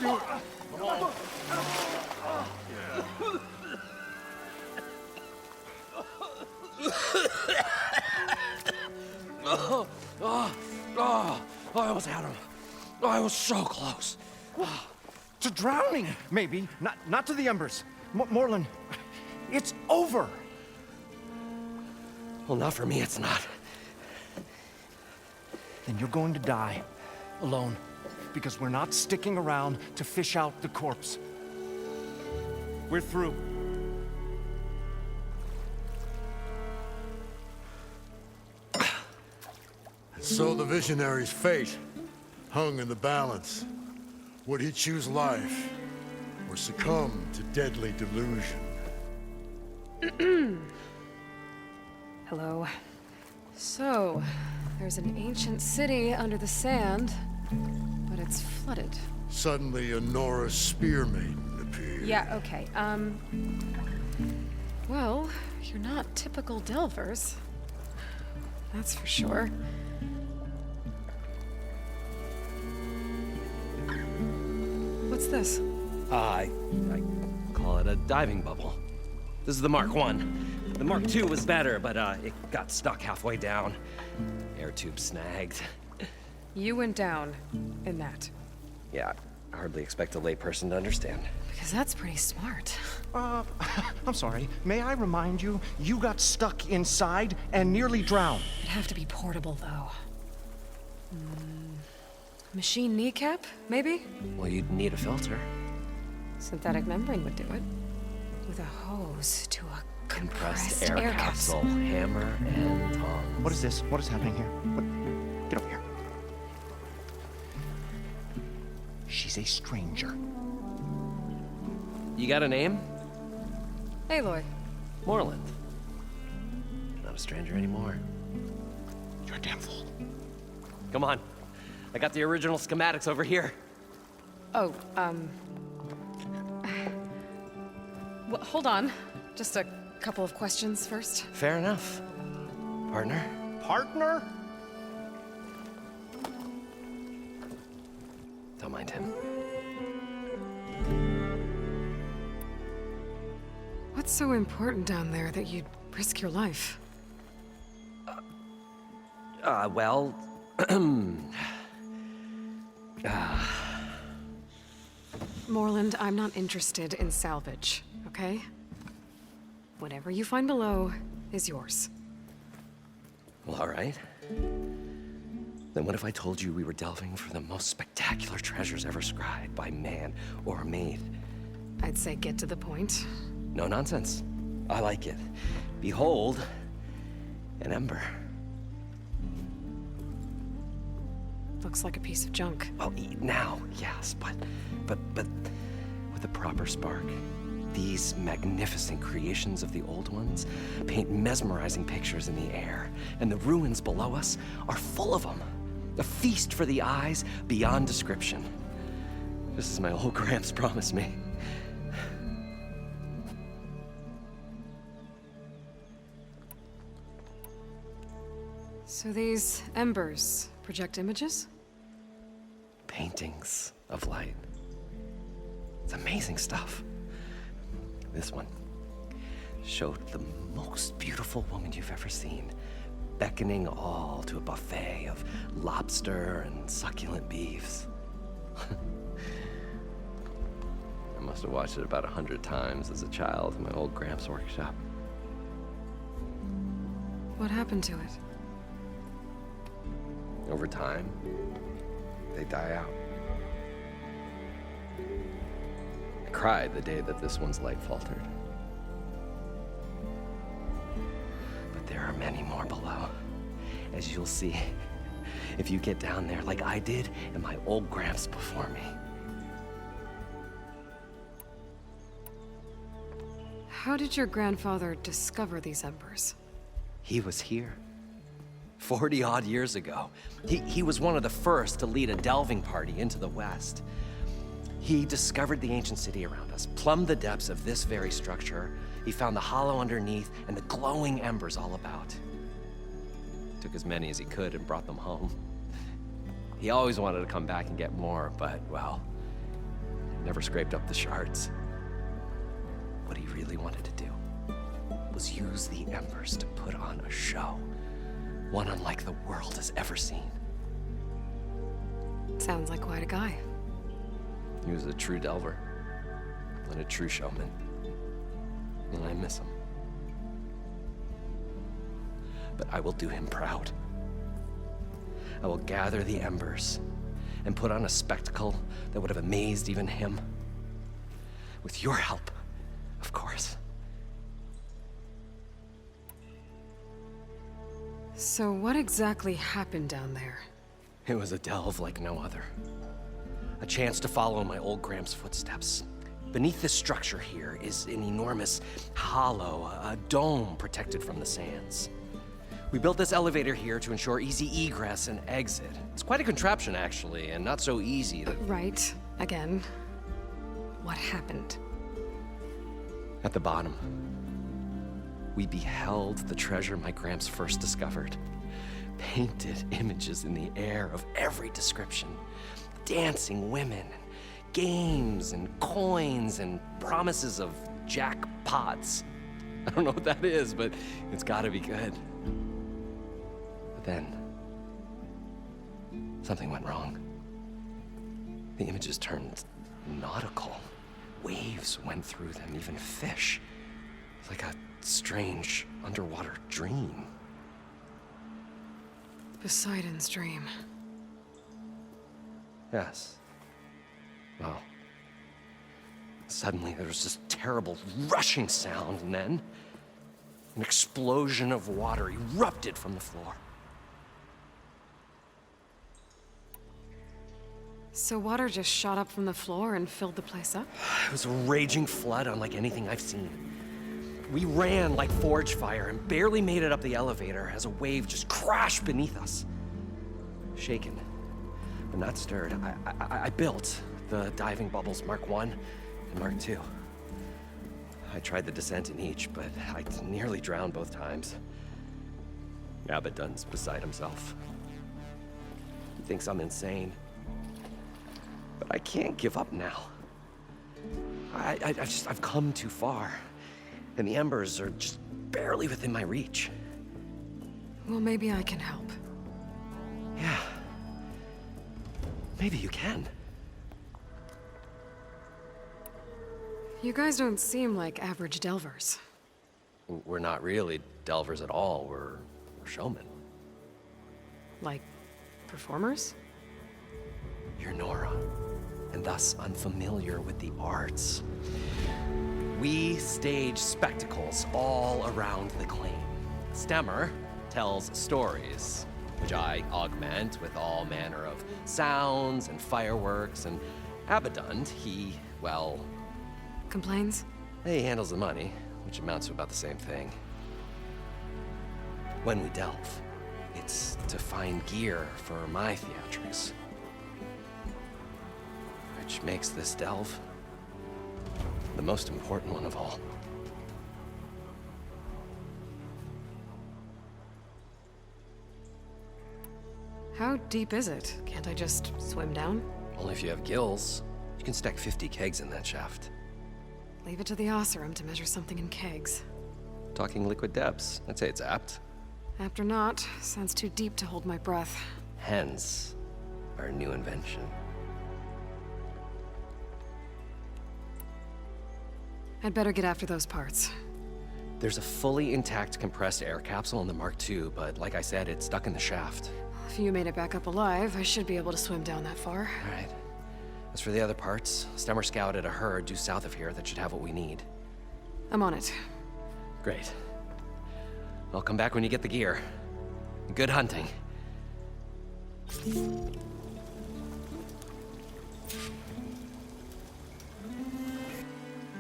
I almost had him. I was so close. To drowning, maybe. Not to the embers. Moreland, it's over. Well, not for me, it's not. Then you're going to die. Alone. Because we're not sticking around to fish out the corpse. We're through. So the visionary's fate hung in the balance. Would he choose life or succumb to deadly delusion? Hello. So, there's an ancient city under the sand, but it's flooded. Suddenly, a Norse spear maiden appeared. Yeah, okay. Well, you're not typical Delvers. That's for sure. What's this? I call it a diving bubble. This is the Mark I. The Mark II was better, but it got stuck halfway down. Air tube snagged. You went down in that. Yeah, I hardly expect a layperson to understand. Because that's pretty smart. I'm sorry. May I remind you, you got stuck inside and nearly drowned. It'd have to be portable, though. Machine kneecap, maybe? Well, you'd need a filter. Synthetic membrane would do it. With a hose to a compressed air capsule. Hammer and tongs. What is this? What is happening here? Get over here. She's a stranger. You got a name? Aloy. Moreland. Not a stranger anymore. You're a damn fool. Come on. I got the original schematics over here. Oh, well, hold on. Just a couple of questions first. Fair enough. Partner? Partner? Don't mind him. What's so important down there that you'd risk your life? Well... Moreland, I'm not interested in salvage, okay? Whatever you find below is yours. Well, all right. Then what if I told you we were delving for the most spectacular treasures ever scribed by man or maid? I'd say get to the point. No nonsense. I like it. Behold, an ember. Looks like a piece of junk. Well, now, yes, but with a proper spark. These magnificent creations of the old ones paint mesmerizing pictures in the air, and the ruins below us are full of them. A feast for the eyes beyond description. Just as my old Gramps promised me. So these embers project images? Paintings of light. It's amazing stuff. This one showed the most beautiful woman you've ever seen, beckoning all to a buffet of lobster and succulent beefs. I must have watched it about 100 times as a child in my old Gramps workshop. What happened to it? Over time, they die out. I cried the day that this one's light faltered. But there are many more below, as you'll see if you get down there like I did and my old Gramps before me. How did your grandfather discover these embers? He was here 40-odd years ago. He was one of the first to lead a delving party into the West. He discovered the ancient city around us, plumbed the depths of this very structure. He found the hollow underneath and the glowing embers all about. Took as many as he could and brought them home. He always wanted to come back and get more, but, well, never scraped up the shards. What he really wanted to do was use the embers to put on a show, one unlike the world has ever seen. Sounds like quite a guy. He was a true delver, and a true showman, and I miss him. But I will do him proud. I will gather the embers and put on a spectacle that would have amazed even him. With your help, of course. So what exactly happened down there? It was a delve like no other. A chance to follow my old Gram's footsteps. Beneath this structure here is an enormous hollow, a dome protected from the sands. We built this elevator here to ensure easy egress and exit. It's quite a contraption, actually, and not so easy to... Right. Again. What happened? At the bottom, we beheld the treasure my Gramps first discovered. Painted images in the air of every description. Dancing women, games and coins and promises of jackpots. I don't know what that is, but it's gotta be good. But then, something went wrong. The images turned nautical. Waves went through them, even fish. It's like a strange underwater dream. Poseidon's dream. Yes. Well, suddenly there was this terrible rushing sound, and then an explosion of water erupted from the floor. So water just shot up from the floor and filled the place up? It was a raging flood unlike anything I've seen. We ran like forge fire and barely made it up the elevator as a wave just crashed beneath us. Shaken, but not stirred, I built the diving bubbles Mark I and Mark II. I tried the descent in each, but I nearly drowned both times. Abaddon's beside himself. He thinks I'm insane. But I can't give up now. I've come too far. And the embers are just barely within my reach. Well, maybe I can help. Yeah. Maybe you can. You guys don't seem like average delvers. We're not really delvers at all. We're showmen. Like, performers? You're Nora, and thus unfamiliar with the arts. We stage spectacles all around the claim. Stemmer tells stories, which I augment with all manner of sounds and fireworks, and Abaddon, he, well... Complains? He handles the money, which amounts to about the same thing. When we delve, it's to find gear for my theatrics. Which makes this delve the most important one of all. How deep is it? Can't I just swim down? Only if you have gills. You can stack 50 kegs in that shaft. Leave it to the Oseram to measure something in kegs. Talking liquid depths, I'd say it's apt. Apt or not, sounds too deep to hold my breath. Hence, our new invention. I'd better get after those parts. There's a fully intact compressed air capsule in the Mark II, but like I said, it's stuck in the shaft. If you made it back up alive, I should be able to swim down that far. All right. As for the other parts, Stemmer scouted a herd due south of here that should have what we need. I'm on it. Great. I'll come back when you get the gear. Good hunting.